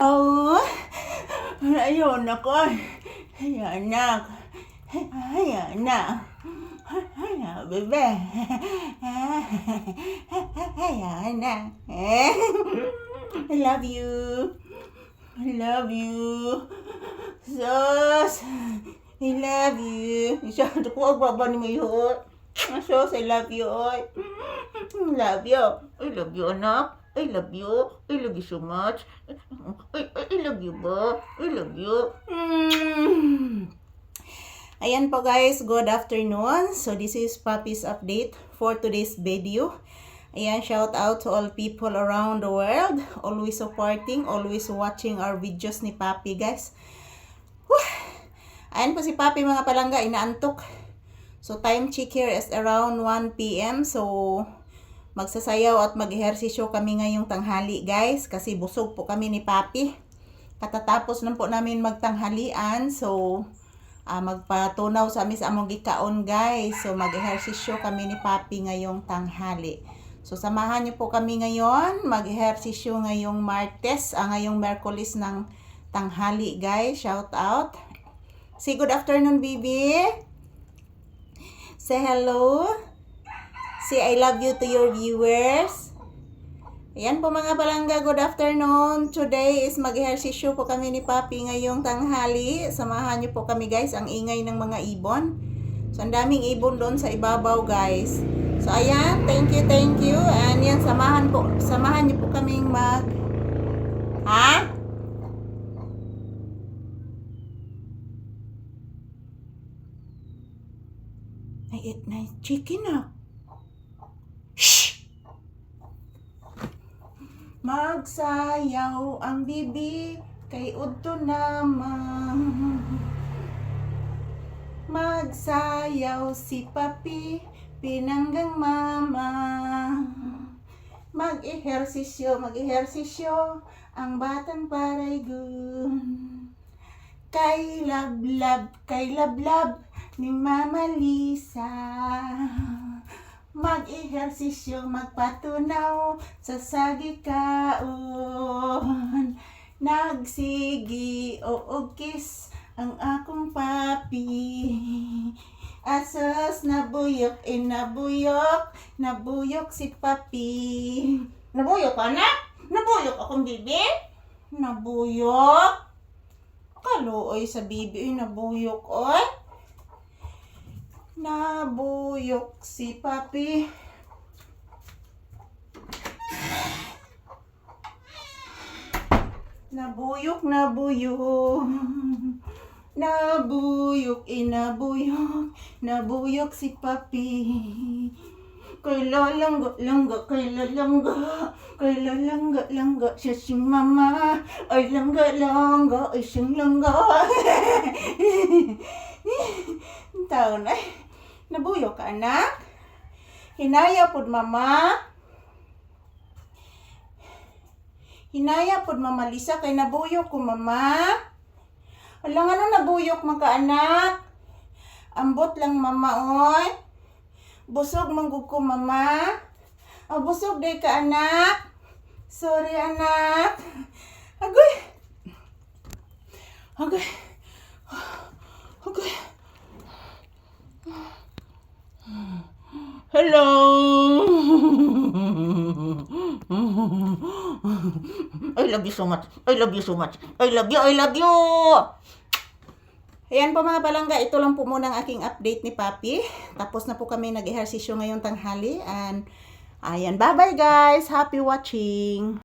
Oh, ayaw na ko. Ayan na. Ayan na. Ayan, bebe. Ayan na. I love you. I love you. Sus. I love you. Masyado ko agbaba ni Mayo. Sus, I love you. I love you. I love you, anak. I love you. I love you so much. I love you ba? I love you. Ayan po guys, good afternoon. So this is Papi's update for today's video. Ayan, shout out to all people around the world. Always supporting, always watching our videos ni Papi guys. Ayan po si Papi mga palangga, inaantok. So time check here is around 1 PM. So magsasayaw at mag-ehersisyo kami ngayong tanghali guys. Kasi busog po kami ni Papi. Katatapos lang po namin magtanghalian. So magpatunaw sa amin sa among gikaon guys. So mag-ehersisyo kami ni Papi ngayong tanghali. So samahan niyo po kami ngayon. Mag-ehersisyo ngayong Martes. Ngayong Merkulis ng tanghali guys. Shout out. Say good afternoon baby. Say hello. Say I love you to your viewers. Ayan po mga palangga, good afternoon. Today is mag-ehersisyo po kami ni Papi ngayong tanghali. Samahan niyo po kami guys, ang ingay ng mga ibon. So ang daming ibon doon sa ibabaw guys. So ayan, thank you. And yan, samahan niyo po kaming mag... Ha? Ay, chicken na. Shh! Magsayaw ang bibi kay udto naman. Magsayaw si Papi pinanggang mama. Mag-ehersisyo ang batang paraygon. Kay lablab ni Mama Lisa. Mag-ehersisyo, magpatunaw sa sagikaon. Nagsigi o kiss ang akong Papi. Asas nabuyok si Papi. Nabuyok anak? Nabuyok akong bibi? Nabuyok? Kaluoy sa bibi, nabuyok oy. Nabuyok si Papi. Nabuyok. Nabuyok si Papi. Kay lalangga siya sing mama. Ay langga ay sing langga. Taon ay. Nabuyok ka anak? Hinaya pod mama. Hinaya pod mama Lisa kay nabuyok ko mama. Alang ano nabuyok man ka anak? Ambot lang mama oy. Busog manggug ko mama. Busog day ka anak. Sorry anak. Agoy. Hello. I love you so much. I love you. Ayan po mga palangga, ito lang po muna ang aking update ni Papi. Tapos na po kami nag-ehersisyo ngayong tanghali. And ayan, bye-bye guys. Happy watching.